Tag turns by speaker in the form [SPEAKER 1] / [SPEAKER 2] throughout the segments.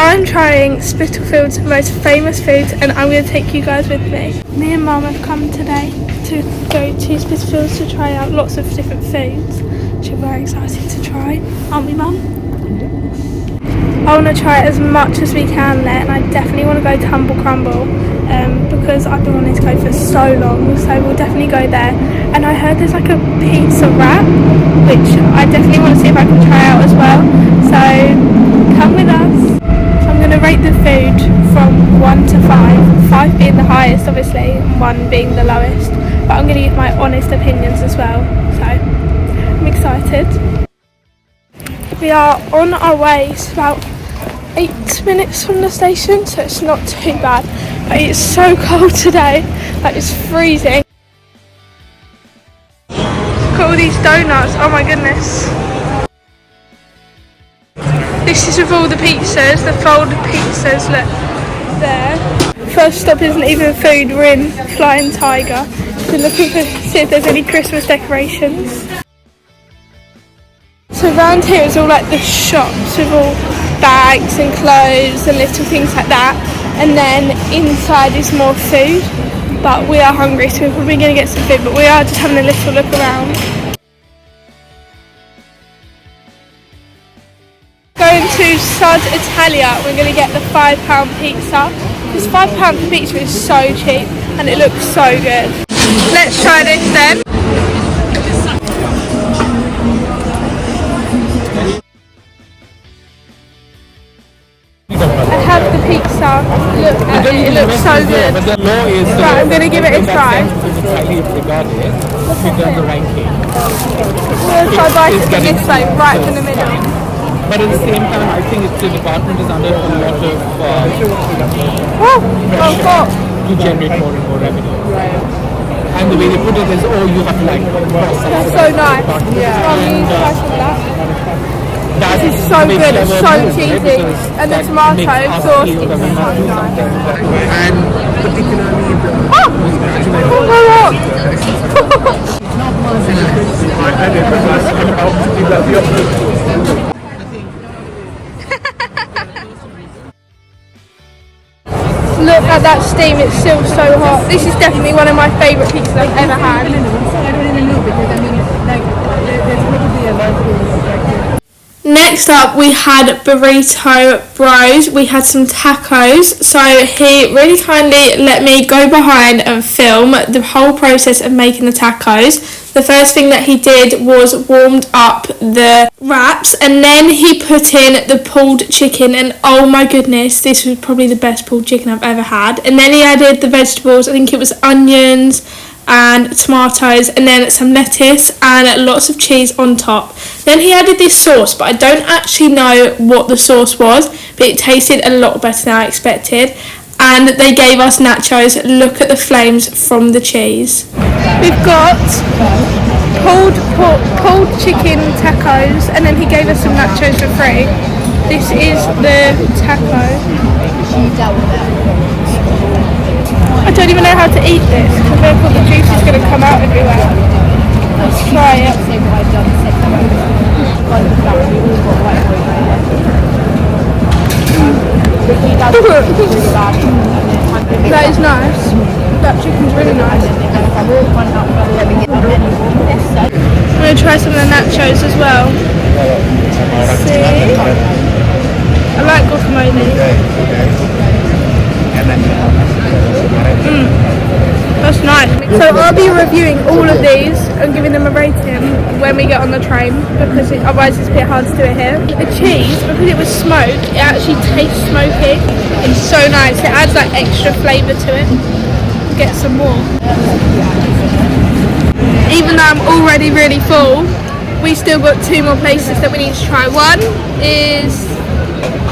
[SPEAKER 1] I'm trying Spitalfields' most famous foods, and I'm going to take you guys with me. Me and Mum have come today to go to Spitalfields to try out lots of different foods, which we're very excited to try, aren't we, Mum? I want to try as much as we can there, and I definitely want to go to Humble Crumble because I've been wanting to go for so long, so we'll definitely go there. And I heard there's like a pizza wrap, which I definitely want to see if I can try out as well, so come with us. So I'm going to rate the food from 1 to 5, 5 being the highest obviously, and 1 being the lowest, but I'm going to give my honest opinions as well, so I'm excited. We are on our way, it's about 8 minutes from the station, so it's not too bad, but it's so cold today, like it's freezing. Look at all these donuts, oh my goodness. This is with all the pizzas, the folded pizzas, look there. First stop isn't even food, we're in Flying Tiger, so looking to see if there's any Christmas decorations. So around here is all like the shops with all bags and clothes and little things like that, and then inside is more food, but we are hungry so we're probably going to get some food, but we are just having a little look around. Going to Sud Italia, we're going to get the £5 pizza. This £5 for pizza is so cheap and it looks so good. Let's try this then. I have the pizza, look at it, it looks so good. Right, I'm going to give it a try. I'm going to try biting this side, right in the middle.
[SPEAKER 2] But at the same time, I think the department is under a lot of pressure to generate more and more revenue. And the way they put it is, oh, you have to like process.
[SPEAKER 1] That's so nice. This is so good, it's so cheesy. And the tomato sauce is so nice.
[SPEAKER 2] And particularly
[SPEAKER 1] Look at that steam, it's still so hot. This is definitely one of my favourite pizzas I've ever had. Next up we had Burrito Bros, we had some tacos, so he really kindly let me go behind and film the whole process of making the tacos. The first thing that he did was warmed up the wraps, and then he put in the pulled chicken, and oh my goodness, this was probably the best pulled chicken I've ever had. And then he added the vegetables, I think it was onions and tomatoes, and then some lettuce and lots of cheese on top. Then he added this sauce, but I don't actually know what the sauce was, but it tasted a lot better than I expected. And they gave us nachos. Look at the flames from the cheese. We've got pulled chicken tacos, and then he gave us some nachos for free. This is the taco. I don't even know how to eat this because therefore the juice is going to come out everywhere. Let's try it. That is nice. That chicken's really nice. I'm going to try some of the nachos as well. See? I like guacamole. That's nice. So I'll be reviewing all of these and giving them a rating when we get on the train, because otherwise it's a bit hard to do it here. The cheese, because it was smoked, it actually tastes smoky. It's so nice. It adds like extra flavour to it. Get some more. Even though I'm already really full, we still got 2 more places that we need to try. One is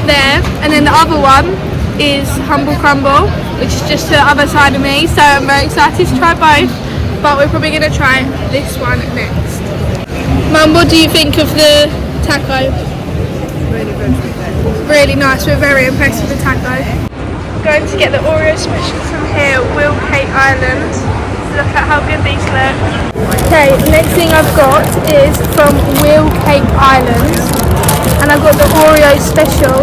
[SPEAKER 1] there, and then the other one is Humble Crumble, which is just to the other side of me, so I'm very excited to try both, but we're probably going to try this one next. Mum, what do you think of the taco?
[SPEAKER 3] Really good.
[SPEAKER 1] Really nice, we're very impressed with the taco. Going to get the Oreo specials from here, Will Cake Island. Look at how good these look. Okay, next thing I've got is from Will Cake Island, and I've got the Oreo special.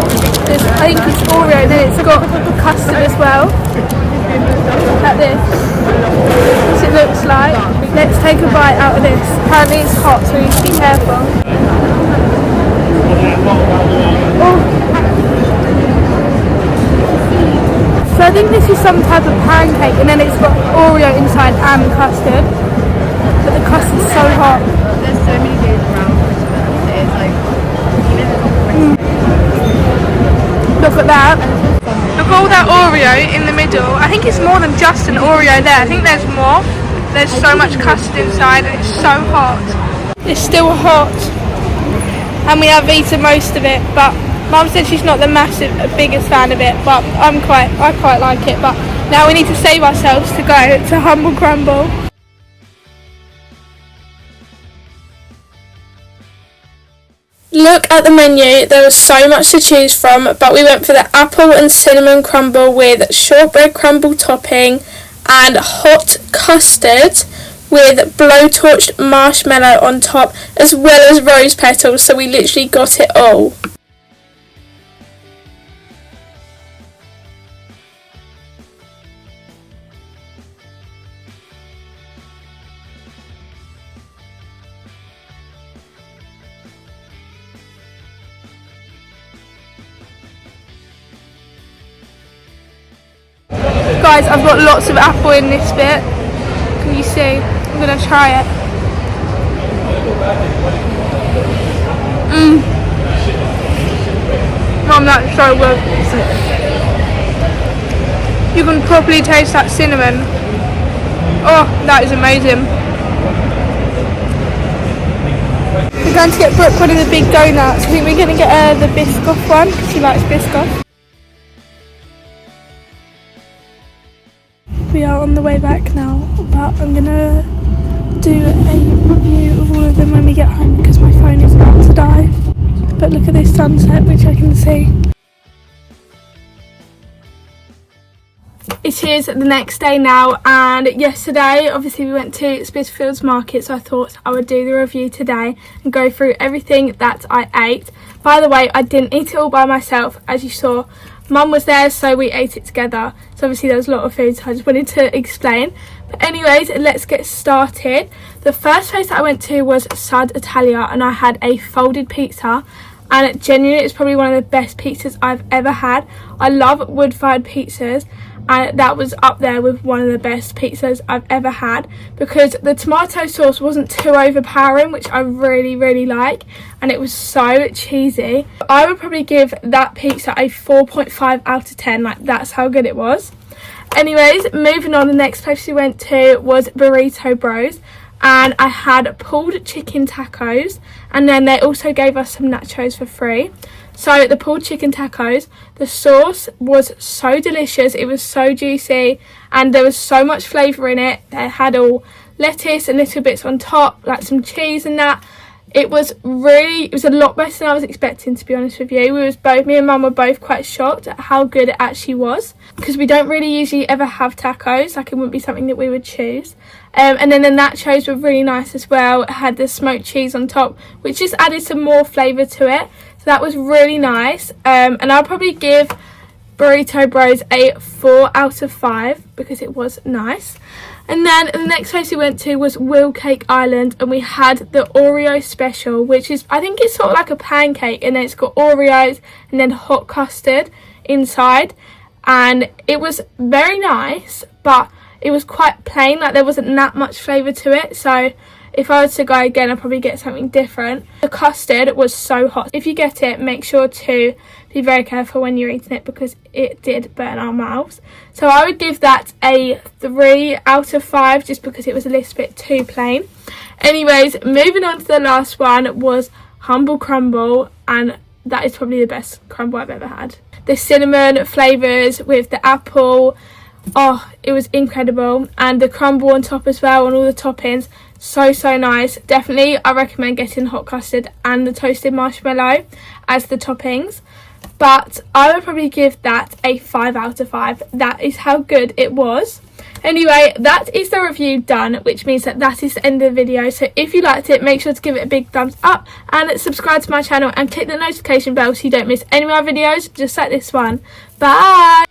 [SPEAKER 1] There's, I think it's Oreo, and then it's got custard as well. Like this. This it looks like. Let's take a bite out of this. Apparently it's hot, so we need to be careful. Oh. So I think this is some type of pancake, and then it's got Oreo inside and custard. But the custard's so hot.
[SPEAKER 3] There's so many days around Christmas. It's like
[SPEAKER 1] Look at that. Look at all that Oreo in the middle. I think it's more than just an Oreo there. I think there's more. There's so much custard inside and it's so hot. It's still hot. And we have eaten most of it, but Mum said she's not the biggest fan of it, but I quite like it. But now we need to save ourselves to go to Humble Crumble. Look at the menu, there was so much to choose from, but we went for the apple and cinnamon crumble with shortbread crumble topping and hot custard with blowtorched marshmallow on top, as well as rose petals, so we literally got it all. Guys, I've got lots of apple in this bit. Can you see? I'm gonna try it. Mum, that's so good. You can properly taste that cinnamon. Oh, that is amazing. We're going to get Brooke one of the big donuts. I think we're going to get her the Biscoff one because she likes Biscoff. We are on the way back now, but I'm gonna do a review of all of them when we get home because my phone is about to die. But look at this sunset, which I can see. It is the next day now, and yesterday obviously we went to Spitalfields market, so I thought I would do the review today and go through everything that I ate. By the way, I didn't eat it all by myself, as you saw. Mum was there, so we ate it together. So obviously there was a lot of food, so I just wanted to explain. But anyways, let's get started. The first place that I went to was Sud Italia, and I had a folded pizza. And genuinely, it's probably one of the best pizzas I've ever had. I love wood-fired pizzas, and that was up there with one of the best pizzas I've ever had, because the tomato sauce wasn't too overpowering, which I really like, and it was so cheesy. I would probably give that pizza a 4.5 out of 10. Like, that's how good it was. Anyways, moving on, the next place we went to was Burrito Bros, and I had pulled chicken tacos, and then they also gave us some nachos for free. So the pulled chicken tacos, the sauce was so delicious, it was so juicy, and there was so much flavour in it. They had all lettuce and little bits on top, like some cheese and that. It was a lot better than I was expecting, to be honest with you. Me and Mum were both quite shocked at how good it actually was, because we don't really usually ever have tacos, like it wouldn't be something that we would choose. And then the nachos were really nice as well. It had the smoked cheese on top, which just added some more flavour to it. So that was really nice. And I'll probably give Burrito Bros a 4 out of 5 because it was nice. And then the next place we went to was Will Cake Island, and we had the Oreo special, which is, I think it's sort of like a pancake, and then it's got Oreos and then hot custard inside. And it was very nice, but it was quite plain, like there wasn't that much flavour to it. So if I was to go again, I'd probably get something different. The custard was so hot. If you get it, make sure to be very careful when you're eating it because it did burn our mouths. So I would give that a 3 out of 5 just because it was a little bit too plain. Anyways, moving on to the last one was Humble Crumble, and that is probably the best crumble I've ever had. The cinnamon flavours with the apple, oh, it was incredible. And the crumble on top as well, and all the toppings, so nice. Definitely I recommend getting hot custard and the toasted marshmallow as the toppings, but I would probably give that a 5 out of 5. That is how good it was. Anyway, that is the review done, which means that is the end of the video. So if you liked it, make sure to give it a big thumbs up and subscribe to my channel and click the notification bell so you don't miss any of my videos just like this one. Bye.